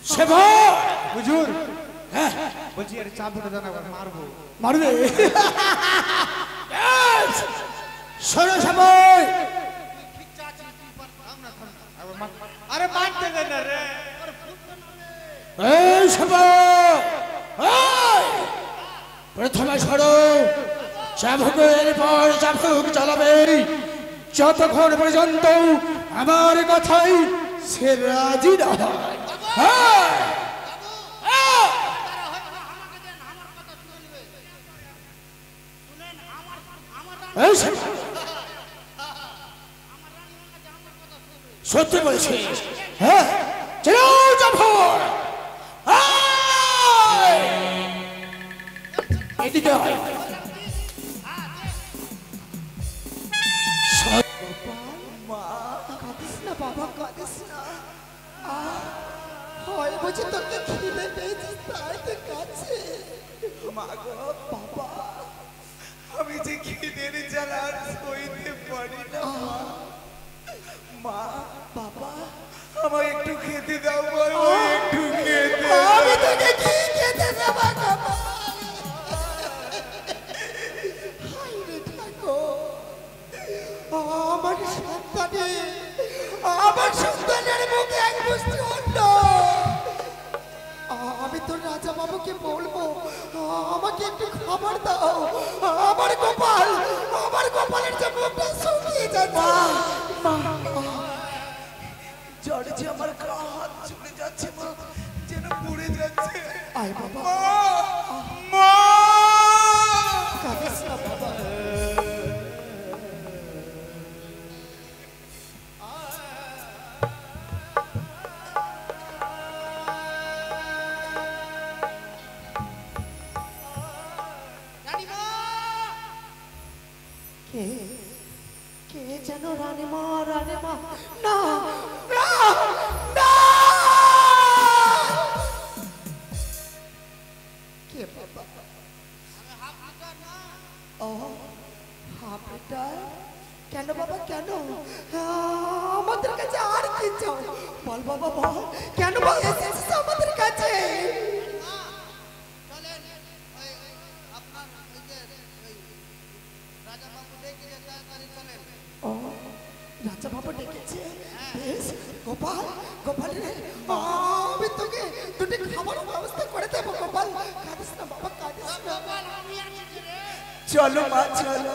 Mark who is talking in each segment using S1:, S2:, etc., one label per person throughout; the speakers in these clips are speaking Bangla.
S1: সেবা
S2: হুজুর
S1: হ্যাঁ
S2: বলছি আরে চাপ ধরে দেন একবার মারবো
S1: মারবে শোনো সবাই
S2: আরে মারতে দেন না রে
S1: এই সবাই প্রথমে সরো চাবুকের পর চাবুক চালাবে যতক্ষণ পর্যন্ত আমার কথাই সে রাজি না হয় সত্যি বলছিস হ্যাঁ চলো জাফর এদিকে হয়
S3: বাবা কাঁদিস না হয় বুঝি তোকে খিদে পেয়েছিস তাই তো কাছে
S2: মা গো
S3: বাবা
S2: আমি যে খিদের জ্বালা আর সইতে পারি না মা
S3: বাবা
S2: আমাকে একটু খেতে দাও মা একটু খেতে
S3: আমি তোকে কি খেতে দেব বাবা হাই রে ঠাকুর আমার সন্তানের মুখে এক মুষ্টি অন্ন আমি তোর রাজা বাবুকে বলবো আমাকে একটু খাবার দাও আমার কপালের যে মুখটা শুকিয়ে যাচ্ছে
S2: জ্বরে যে আমার গা হাত চলে যাচ্ছে মা যেন পুড়ে যাচ্ছে
S3: আয় বাবা
S2: মা
S3: কাঁদিস না বাবা কে যেন রানীমা না কে বাবা ও হাফ লিটার কেন বাবা কেন আমাদের কাছে আর কি চাও বল বাবা বল কেন বল এসেছিস আমাদের কাছে ও রাজা বাবু ডেকেছে বেশ গোপাল রে আমি তোকে দুটি খাবার ব্যবস্থা করে দেবো গোপাল কাঁদিস না বাবা কাঁদিস না
S2: চলো মা চলো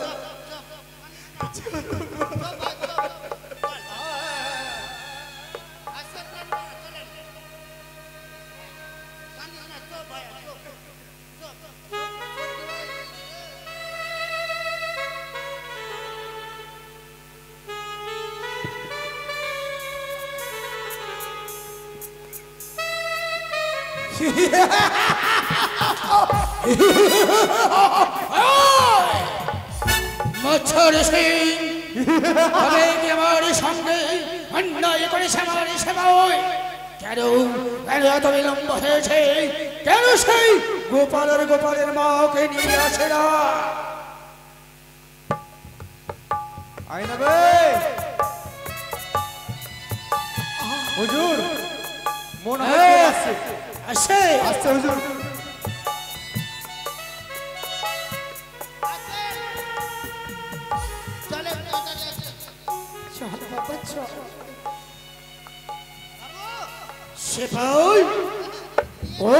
S1: মচ্ছর সিং তবে কি আমার সঙ্গে অন্যায় করেছে আমার সেবায় কেন এত বিলম্ব হয়েছে কেন সেই গোপালের মাকে নিয়ে আসে না
S2: আইনা বে হুজুর মন আসছে
S1: আসে
S2: আসছে হুজুর
S3: চল বাবা চল
S1: সেপাই ও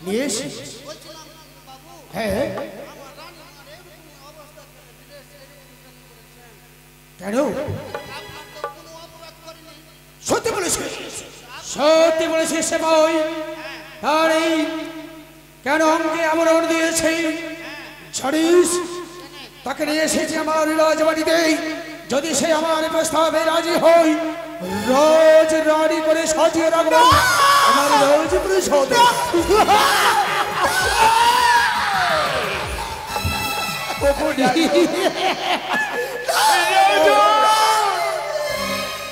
S1: নিয়ে এসে হ্যাঁ কেন সত্যি বলেছে সেপাই আর এই কেন আমাকে আমরণ দিয়েছে ছাড়িস তাকে নিয়ে এসেছি আমার রাজবাড়িতে যদি সে আমার প্রস্তাবে রাজি হয় রাজ রানী করে সাজিয়ে রাখবো আমার রাজ প্রসাদ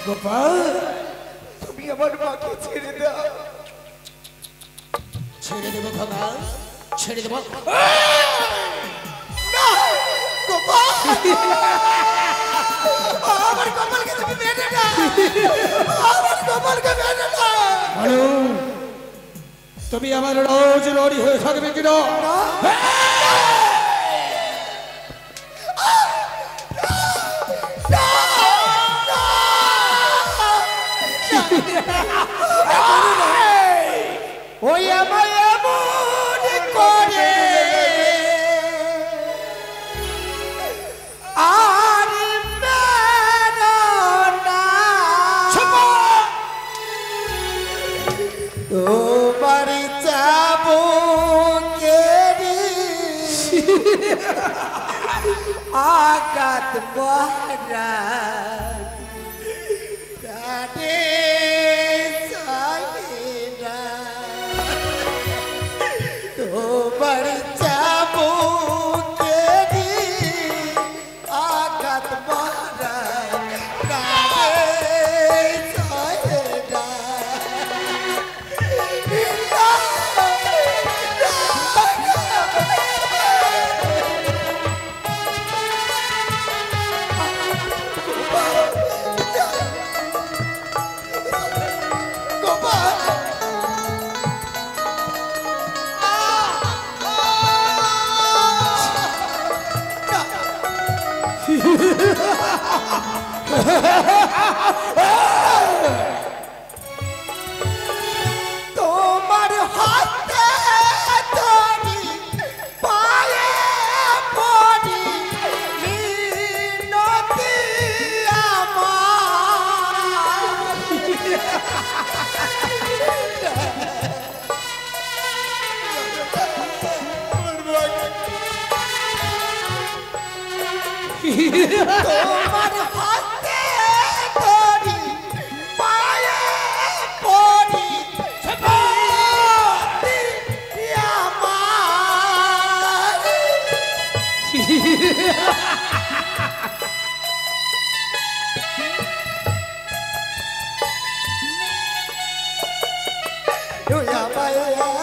S1: গোপাল
S2: তুমি আমার মাকে ছেড়ে দাও
S1: ছেড়ে দেবো খোকা ছেড়ে দেবো
S3: আমার কপালকে তুমি মেরে না আমার
S1: বলো তুমি আমার রোজ লড়ি হয়ে থাকবে কিনা?
S3: ওই আমায় এমন করে আর মেরো না, তোমার চাবুকেরি আঘাত মহারা প্রাণে সাইরা, তোমার চাবুকেরি আঘাত মহারা প্রাণে সাইরা। তোমার হাতে ধরি পায়ে পড়ি মিনতি তোমার হাতে ধরি পায়ে পড়ি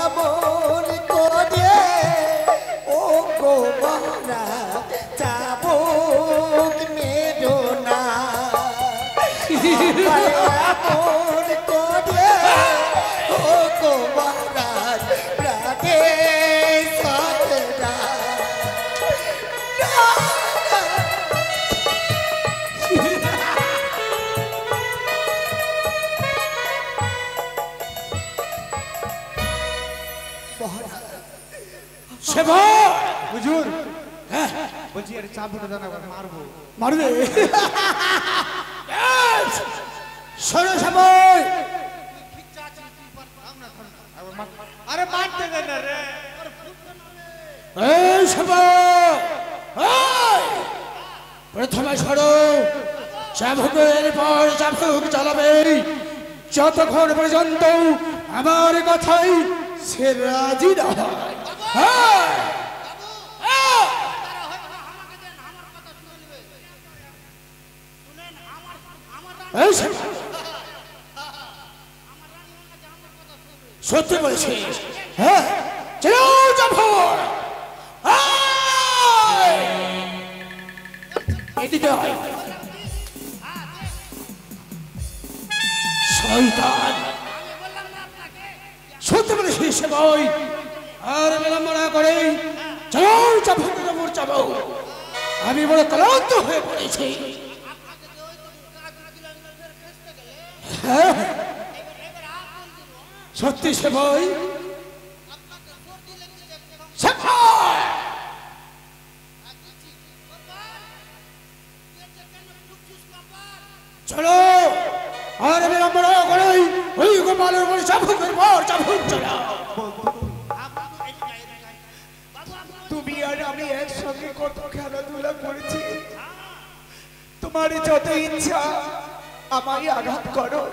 S3: এমন করে ও গো মহারা চাবুক মেরো না, এমন করে ও গো মহারাজ প্রাণে সাজরা।
S1: সেবা
S4: হুজুর
S1: হ্যাঁ
S4: বলছি এর চাবুকটা দাও না, মারবো।
S1: মারবে। শোনো সবাই,
S4: আরে মারতে দেন না রে।
S1: এই সবাই প্রথমে সরো, চাবুকের পর চাবুক চালাবে যতক্ষণ পর্যন্ত আমার কথাই সে রাজি না হয়। হ্যাঁ এই সবাই, সত্যি বলছি। হ্যাঁ চলো জাফর, এদিকে আয়। শয়তান, সত্যি বলেছি সেবাই, আর বিলম্বনা করে চলো জাফরের উপর চাবো। আমি বড় ক্লান্ত হয়ে পড়েছি। হ্যাঁ সত্যি সেবাই, চলো আর বিলম্বনা করে ওই গোপালের উপর চাবুকের পর চাবুক চালাও।
S2: তুমি আর আমি একসঙ্গে কত খেলাধুলা করেছি, তোমার যত ইচ্ছা আমায় আঘাত করো,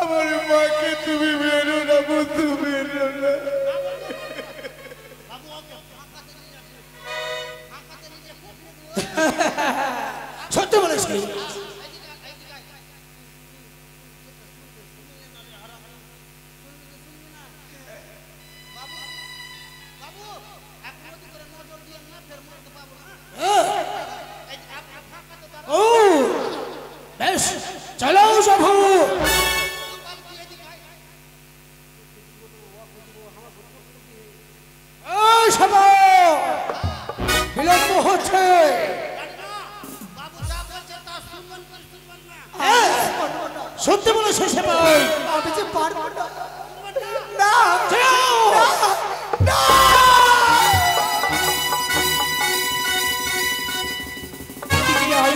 S2: আমার মাকে তুমি মেরো না বন্ধু, মেরো না।
S1: সত্যি বলেছি। ও বেশ, চলো সভু। বলছে সেপাই
S3: আমি যে পারবো না না
S1: যাও
S3: না
S1: এদিকে আয়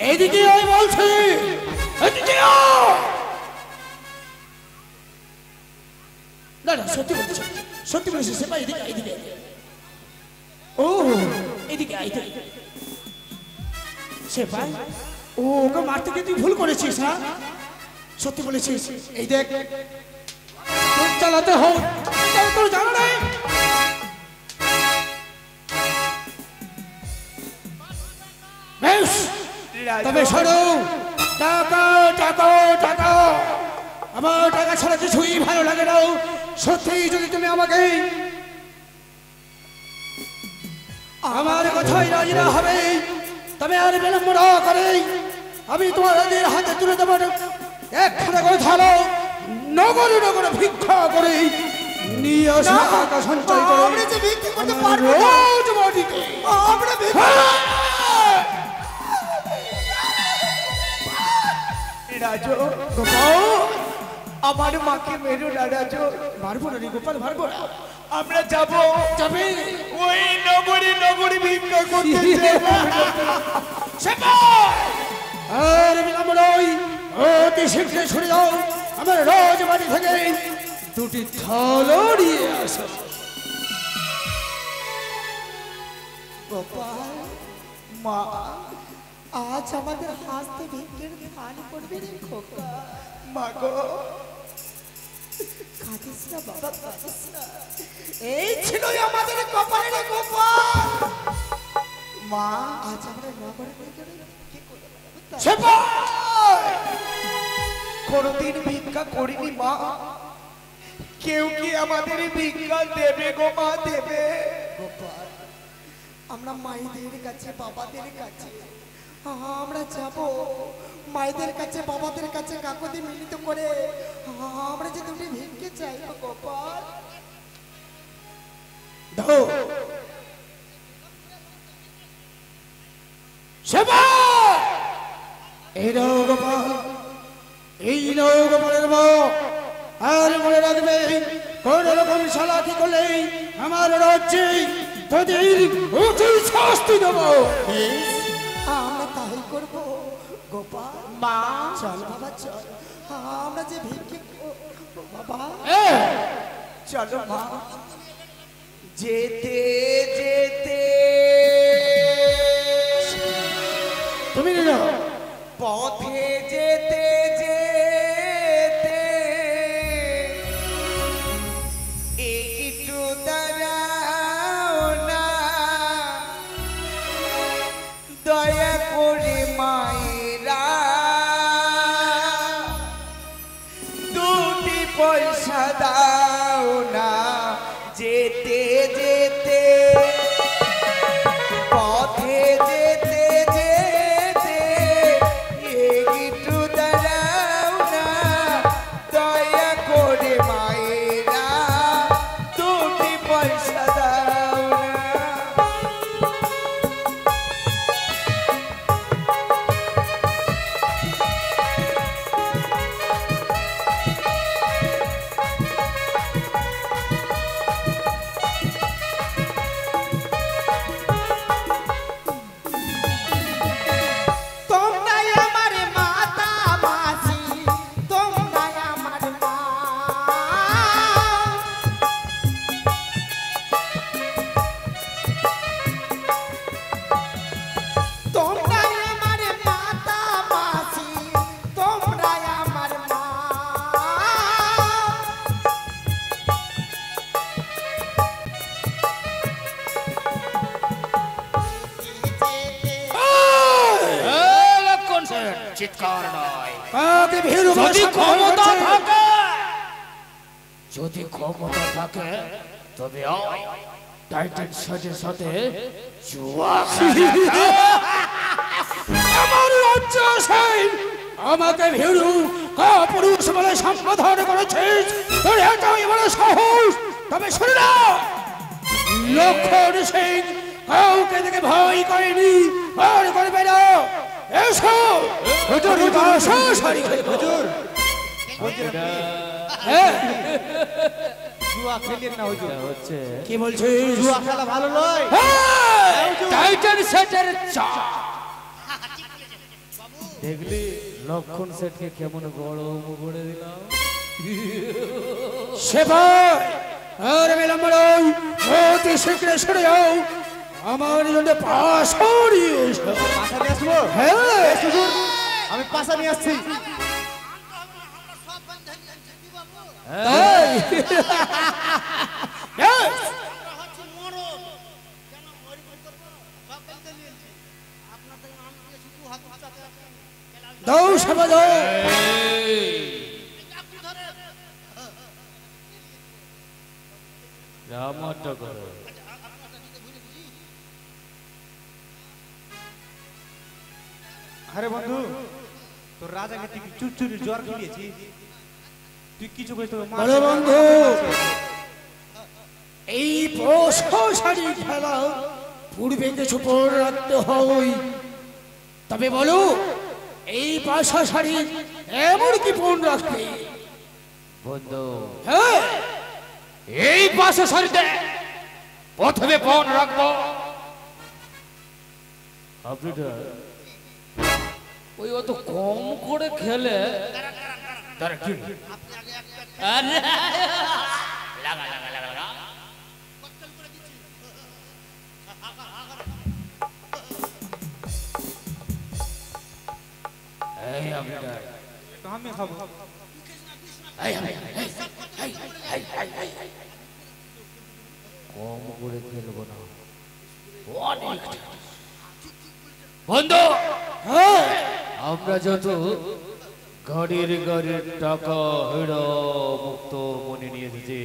S1: এদিকে আয় বলছি এদিকে আয় না না সত্যি বলছি সেপাই এদিকে এদিকে ও এদিকে আয় সেপাই ও ওকে মারতে গিয়ে তুই ভুল করেছিস না সত্যি বলেছিস এই দেখ তোর চালাতে হোক তোর জানা নাই বেশ তবে শোনো টাকা টাকা টাকা আমার টাকা ছাড়া কিছুই ভালো লাগে না সত্যি যদি তুমি আমাকে আমার কথাই রাজি না হবে তবে আর বিলম্ব না করে আমি তোমাদের হাতে তুলে দেবো একখানা করে থালো নগরে নগরে ভিক্ষা করে নিয়ে আসা টাকা সঞ্চয় করে
S3: আমরা যে ভিক্ষা করতে পারবো না
S1: রোজ বাড়িতে
S3: আমরা ভিক্ষা
S2: রাজু আমার মাকে মেরো না রাজু
S1: মারবো না রে গোপাল মারবো না
S2: আমরা যাব
S1: যাবে
S2: ওই নগরী ভিক্ষা করতে
S1: আর বিলম্ব নয় অতি শীঘ্র ছুড়ে দাও আমার রোজ বাড়ি থেকে দুটি থালো নিয়ে আসো
S3: গোপাল
S2: মা
S3: আজ আমাদের হাসতে ভিক্ষের ধান করবে রে খোকা
S2: মা গো
S3: কাঁদিস না বাবা কাঁদিস না এই ছিল আমাদের কপালে গোপাল
S2: মা
S3: আজ আমরা নগরে কি করবো
S2: কোনদিন ভিক্ষা করিনি মা কেউ কি আমাদের ভিক্ষা দেবে গো মা দেবে
S3: গোপাল আমরা মায়েদের কাছে বাবাদের কাছে আমরা যাব মায়েদের কাছে বাবাদের কাছে কাকুতি মিলিত করে আমরা যে দুটি ভিক্ষে চাই গোপাল
S1: দাও সেবা এই নাও গোপাল এই নাও গোপালের বউ আর মনে রাখবে কোন রকম চালাকি করলে আমার রাজ্যে তোদের উচিত শাস্তি দেবো
S3: আমরা তাই করবো গোপাল
S2: মা
S3: চল বাবা চল আমরা যে ভিক্ষে বাবা
S2: চলো মা যেতে যেতে
S1: তুমি নিলো
S2: পথে যেতে যেতে একটু দাঁড়াও না দয়া করে মায়েরা দুটি পয়সা দাও না যেতে যেতে পথে যেতে যেতে একটু দাঁড়াও না দয়া করে মায়েরা দুটি পয়সা দাও না
S3: তোমরাই আমার মাতা মাসি তোমরাই আমার মা তোমরাই আমার মাতা মাসি তোমরাই আমার মা
S1: লক্ষণ চিৎকার নয় কাকে ভীরু যদি ক্ষমতা থাকে যদি ক্ষমতা থাকে তবে টাইটান সাজের সাথে জুয়া আমার রাজ্য সেই আমাকে ভীরু কাপুরুষ বলে সম্বোধন করেছিস তোর এতই বড় সাহস তবে শুনে না লক্ষণ সিং কাউকে দেখে ভয় করেনি ভয় করবে না এসো হুজুর হুজুর হ্যাঁ
S4: জুয়া খেলেন না হুজুর
S5: হচ্ছে
S1: কি বলছিস
S4: জুয়া খেলা ভালো নয়
S1: টাইটান সেটের চা
S5: দেখলি লক্ষণ সেটকে কেমন গরম করে দিলাম।
S1: সেবাই আর বিলম্ব নয় অতি শীঘ্র সরে যাও আমার জন্য পাশরি
S4: পাশা নিয়ে আসবো
S1: হ্যাঁ
S4: হুজুর আমি পাশা নিয়ে আসছি
S1: তাই Yes! দাও সেবা দাও
S5: রামাটা করো
S4: আরে বন্ধু তোর রাজাকে তুই চুরচুরি জ্বর খেলিয়েছি তুই কিছু করে তোর
S1: বলো বন্ধু এই প্রশাসনী খেলা পূর্বে কিছু পড়ে রাখতে হয় তবে বলো এই প্রশাসনী এমন কি পণ রাখবে
S5: বন্ধু
S1: হ্যাঁ
S5: এই পাশে সারিতে প্রথমে পণ রাখবো আপনিটা ওই অত কম করে খেলে তারা কি আরে লাগা লাগা লাগা লাগা এই আপনিটা
S4: আমি খাবো
S5: কম করে খেলবো না অনেক বন্ধু
S1: হ্যাঁ
S5: আমরা যত গাড়ির গাড়ির টাকা হিড়া মুক্ত মনে নিয়ে দিতে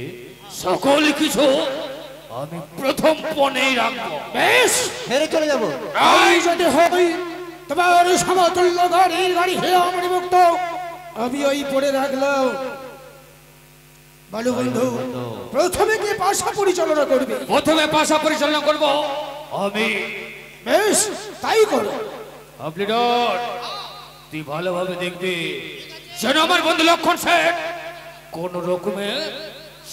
S5: সকল কিছু আমি প্রথম পণেই রাখবো
S1: বেশ
S4: হেরে চলে যাবো
S1: তাই যদি হয় তোমার সমতুল্য গাড়ি হেরা আমার মুক্ত আমি ওই পড়ে রাখলাম বলো বন্ধু প্রথমে কি পাশা পরিচালনা করবে
S5: প্রথমে পাশা পরিচালনা করব আমি
S1: বেশ তাই করো
S5: আপনি তুই ভালোভাবে দেখবি যেন আমার বন্ধু লক্ষণ সেন কোন রকমে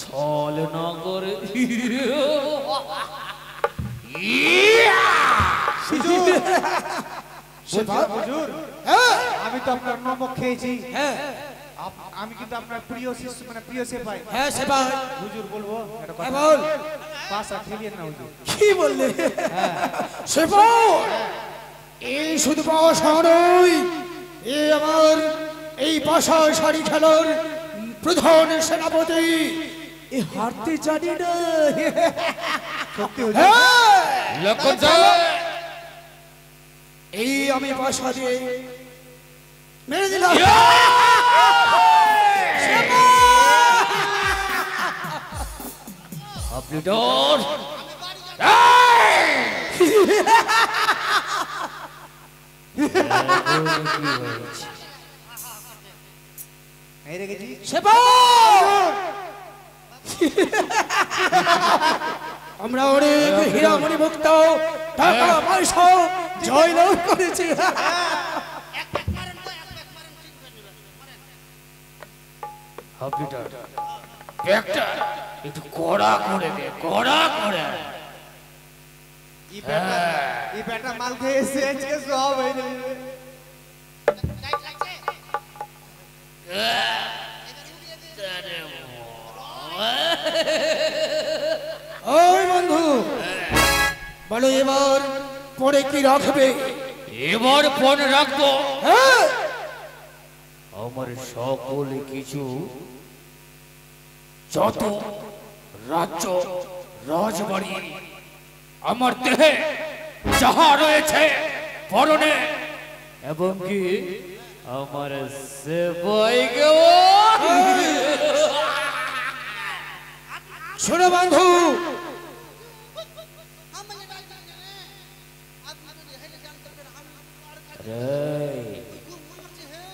S5: ছল না করে
S4: হুজুর
S1: হ্যাঁ
S4: আমি তো আপনার নমক খেয়েছি
S1: হ্যাঁ
S4: আমি কিন্তু আপনার প্রিয় শিষ্য মানে প্রিয় সেপাই
S1: হ্যাঁ সেবা
S4: হুজুর বলবো একটা
S1: হ্যাঁ
S4: কথা
S1: বল
S4: পাশা খেলিয়েন না হুজুর
S1: কি বললে সেবা এই শুধু পাশা নয় এ আমার এই পাশা শাড়ি খেলার প্রধান সেনাপতি এ হারতে জানি না
S4: সত্যি হুজুর
S1: হ্যাঁ
S5: লক্ষণ সেন
S1: এই আমি পাশা দিয়ে মেরে দিলাম
S5: আপনি ডর
S4: এই রেখেছি
S1: সেবা আমরা অনেক হীরামণি মুক্ত টাকা পয়সা জয়লাভ করেছি
S5: আপনি ডর ব্যাগটা একটু কড়া করে দে কড়া করে
S4: এই ব্যাটা মাল খেয়ে এসে আজকে সব হয়ে যাবে
S1: ওই বন্ধু বলো এবার পরে কি রাখবে
S5: এবার ফোন রাখবো
S1: হ্যাঁ
S5: আমার সকল কিছু যত রাজ্য রাজবাড়ি আমার দেহে যাহা রয়েছে পরনে এবং কি আমার সেবাইকেও
S1: শোনো বন্ধু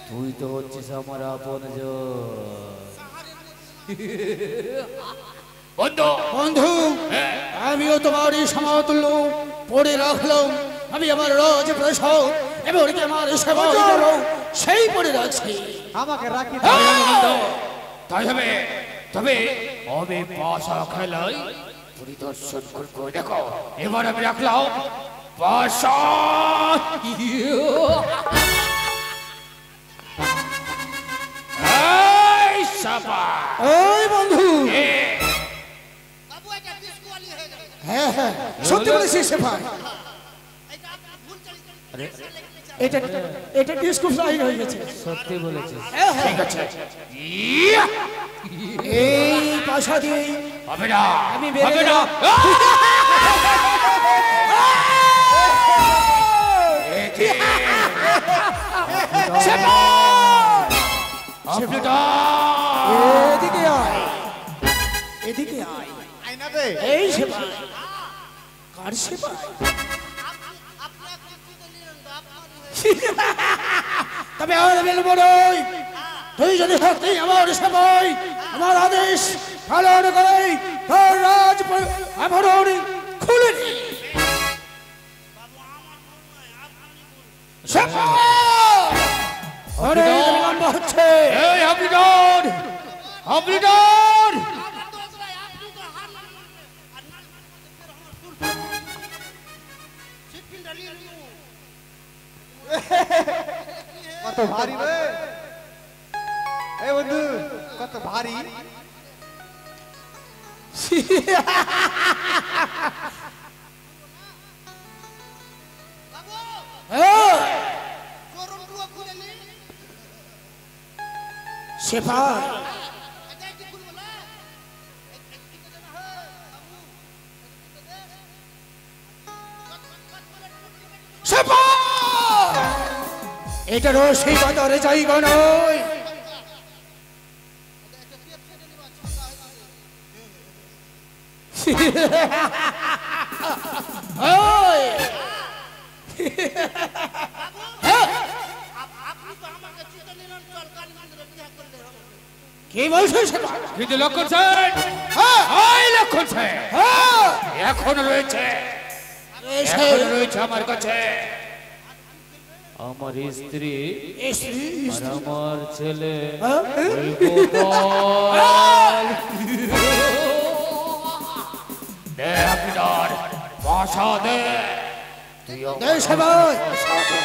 S5: তুই তো হচ্ছিস আমার আপন বন্ধু
S1: বন্ধু আমিও তোমার এই সমতুল্য পড়ে রাখলাম আমি আমার রাজপ্রাসাদ এবার কি আমার সেবা করো সেই পড়ে রাখছি
S4: আমাকে রাখি
S5: তাই হবে, তবে আমি পাশা খেলাই পরিদর্শন করবো। দেখো এবার আমি রাখলাম পাশা। এই সাপা,
S1: ওই বন্ধু, হ্যাঁ হ্যাঁ সত্যি বলেছিস সেফা, এটা এটা ডিস্কো ফ্লাই হয়ে গেছে।
S5: সত্যি বলেছিস,
S1: হ্যাঁ, হ্যাঁ।
S5: ঠিক আছে। ইয়া!
S1: এই পাশা দিয়ে
S5: হবে না,
S1: আমি বেরে
S5: হবে না।
S1: সেফা,
S5: আপনি তো
S1: এদিকে আয়, এদিকে আয়। এই সেবা কার সেবা? তবে আর বলব নই, তুই যদি সত্যি আমার সেবাই আমার আদেশ পালন করে তোর রাজ আভরণ খুলে নি। সেবা অনেক বিলম্ব হচ্ছে।
S5: এই আপনি ডন, আপনি ডন।
S4: কত ভারী রে এই বন্ধু, কত ভারী।
S1: সেবা সেবা এটা রসিকতার জায়গা নয়। ওই! কি বলছিস সেবা?
S5: কিন্তু লক্ষণ সেন,
S1: হ্যাঁ,
S5: ওই লক্ষণ সেন
S1: হ্যাঁ,
S5: এখন রয়েছে,
S1: এসে
S5: এখন রয়েছে আমার কাছে। আমার স্ত্রী আর আমার ছেলে ওই গোপাল। দে আপনি ডন, বাসা দে। তুইও
S1: দে সেবা।
S5: বাসা দে।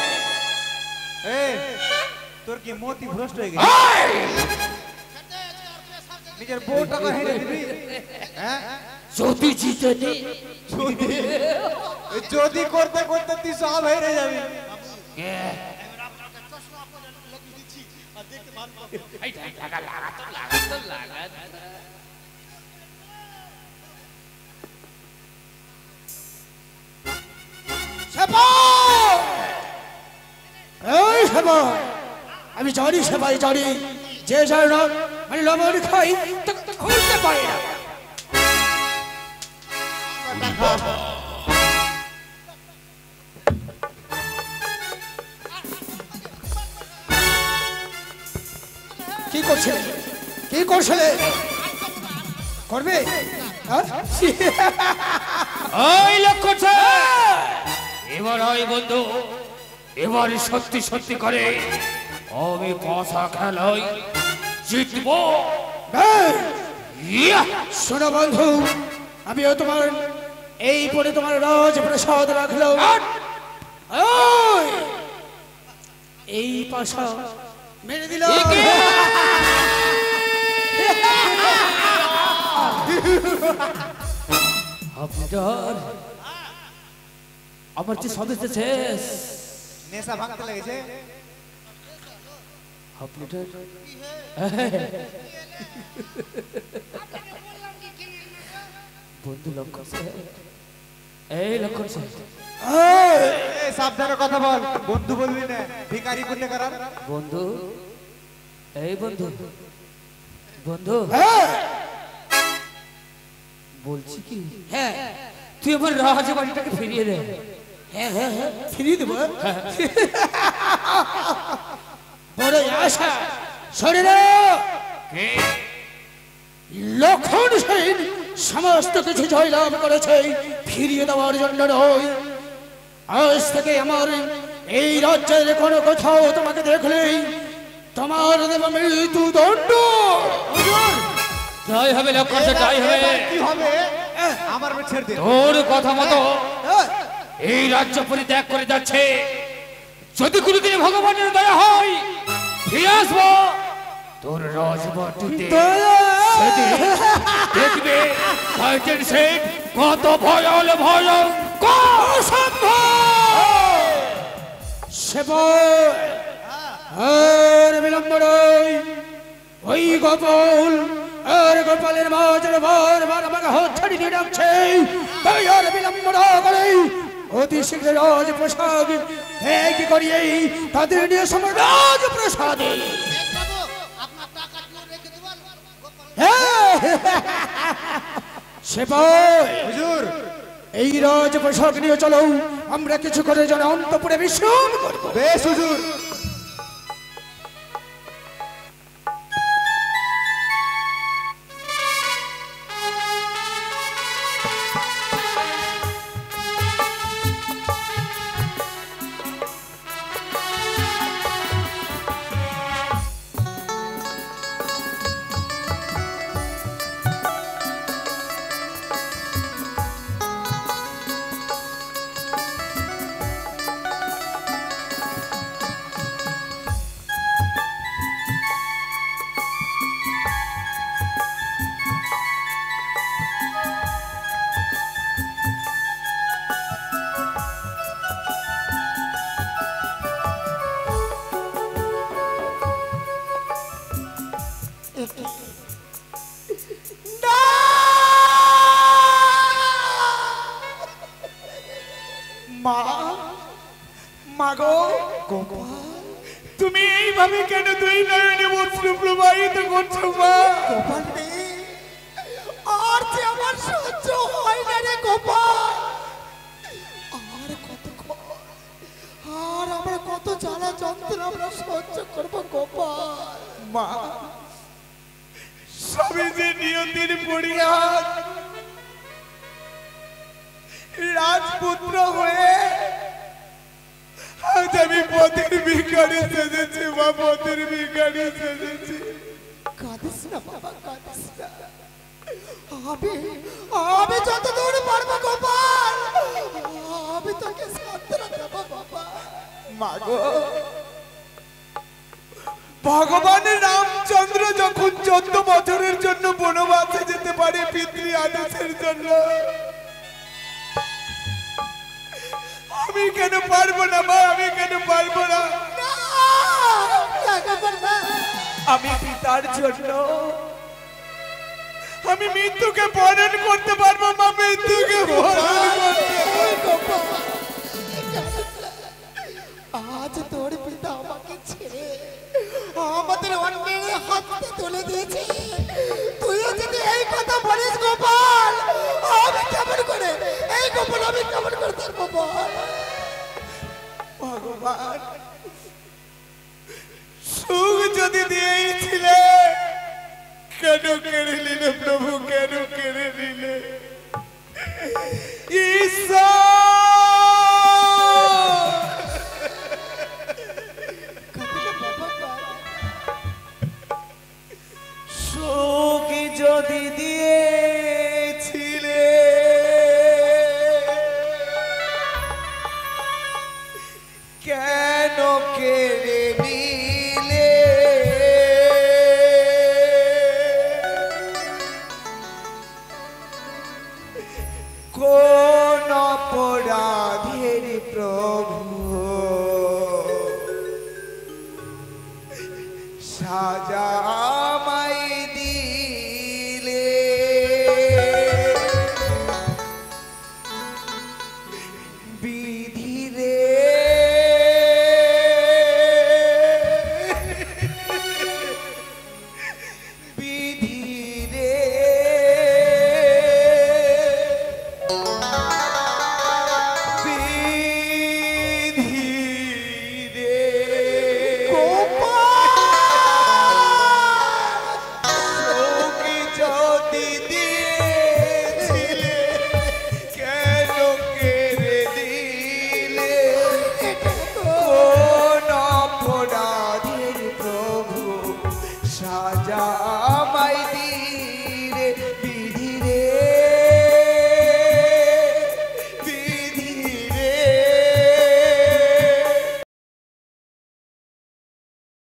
S4: এই তোর কি মতি ভ্রষ্ট হয়ে গেছে?
S5: এই!
S4: নিজের বউটাকে হেরে দিবি? হ্যাঁ,
S5: যদি জিতে নি,
S4: যদি করতে করতে তুই সব হেরে যাবি।
S5: কে? এই লাগা লাগা তো লাগা তো লাগা।
S1: সেবা এই সেবা আমি জানি সেবাই জানি যে যার না মানে লবণ খাই তাকে তো খুলতে পারি না। কি করছিলে, কি করছিলে? করবে হ্যাঁ?
S5: ওই লক্ষণ সেন, এবার ওই বন্ধু, এবার সত্যি সত্যি করে আমি পাশা খেলাই জিতবো।
S1: এই,
S5: ইয়া!
S1: শোনো বন্ধু, আমিও তোমার এই পরে তোমার রাজপ্রাসাদ রাখলো। ওই, এই পাশা মেরে দিল।
S5: একে! আপনার আমার যে সদস্য শেষ,
S4: নেশা ভাঙতে লেগেছে।
S5: আপনার বন্ধু লক্ষণ সেন, এই লক্ষণ সেন,
S4: এই সাবধানে কথা বল, বন্ধু বলবি না, ভিখারি করতে কারার।
S5: বন্ধু, এই বন্ধু, বন্ধু বলছি কি,
S1: হ্যাঁ
S5: তুই আমার রাজবাড়িটাকে ফিরিয়ে দে।
S1: হ্যাঁ হ্যাঁ হ্যাঁ ফিরিয়ে দেবো। বড় আশা শরীর
S5: কে?
S1: লক্ষণ সেন সমস্ত কিছু জয়লাভ করেছে, ফিরিয়ে দেওয়ার জন্য নয়। আজ থেকে আমার এই রাজ্যের কোনো কোথাও তোমাকে দেখলেই তোমার দেব মৃত্যু দণ্ড।
S5: তাই হবে লক্ষণ সেন, তাই হবে।
S4: কি হবে? আমার ছেড়ে দে।
S5: তোর কথা মতো এই রাজ্য পরিত্যাগ করে যাচ্ছে। যদি কোনোদিন ভগবানের দয়া হয় ফিরে আসবো তোর রাজবাটিতে। সেদিন দেখবে টাইটেন সেট কত ভয়াল
S1: আর বিলম্ব নয়, ওই গোপাল আর গোপালের মাঝের বারবার আমাকে হত্যা দিয়ে ডাকছে। তাই আর বিলম্ব না করে অতি শীঘ্র রাজপ্রসাদ কি করিয়ে তাদের নিয়ে সময় রাজপ্রসাদে।
S4: হুজুর
S1: এই রাজপ্রসাদ নিয়ে চলো, আমরা কিছু করে যেন অন্তপুরে বিশ্রাম করব।
S4: বেশ হুজুর।
S2: মা, মাগো গোপাল, তুমি এইভাবে কেন দুই নয়নে অশ্রু প্রবাহিত করছো মা?
S3: গোপাল রে, আর যে আমার সহ্য হয় না রে গোপাল। আর কতক্ষণ, আর আমরা কত জ্বালা যন্ত্রণা আমরা সহ্য করবো গোপাল।
S2: মা, সবে যে নিয়তির পরিহাস, রাজপুত্র হয়ে আজ আমি পথের ভিখারি সেজেছি মা, পথের ভিখারি সেজেছি।
S3: কাঁদিস না বাবা, কাঁদিস না। আমি আমি যতদূর পারবো গোপাল, আমি তোকে সান্ত্বনা দেবো বাবা।
S2: মাগো, ভগবান রামচন্দ্র যখন 14 বছরের জন্য বনবাসে যেতে পারে পিতৃ আদেশের জন্য, আমি কেন পারবো না মা? আমি কেন পারবো না? আমি পিতার জন্য আমি মৃত্যুকে বরণ করতে পারবো মা, মৃত্যুকে বরণ করতে।
S3: আজ তোর পিতা আমাকে ছেড়ে আমাদের অন্যের হাতে তুলে দিয়েছে। তুইও যদি এই কথা বলিস গোপাল, আমি কেমন করে, এই গোপাল আমি কেমন করে থাকবো বল?
S2: ভগবান সুখ যদি দিয়েছিলে, কেন কেড়ে নিলে প্রভু, কেন কেড়ে নিলে? সুখ যদি দিয়েছিলে, কেন কেড়ে নিলে? কোন অপরাধের প্রভু সাজা আমায় দিলে? সাজা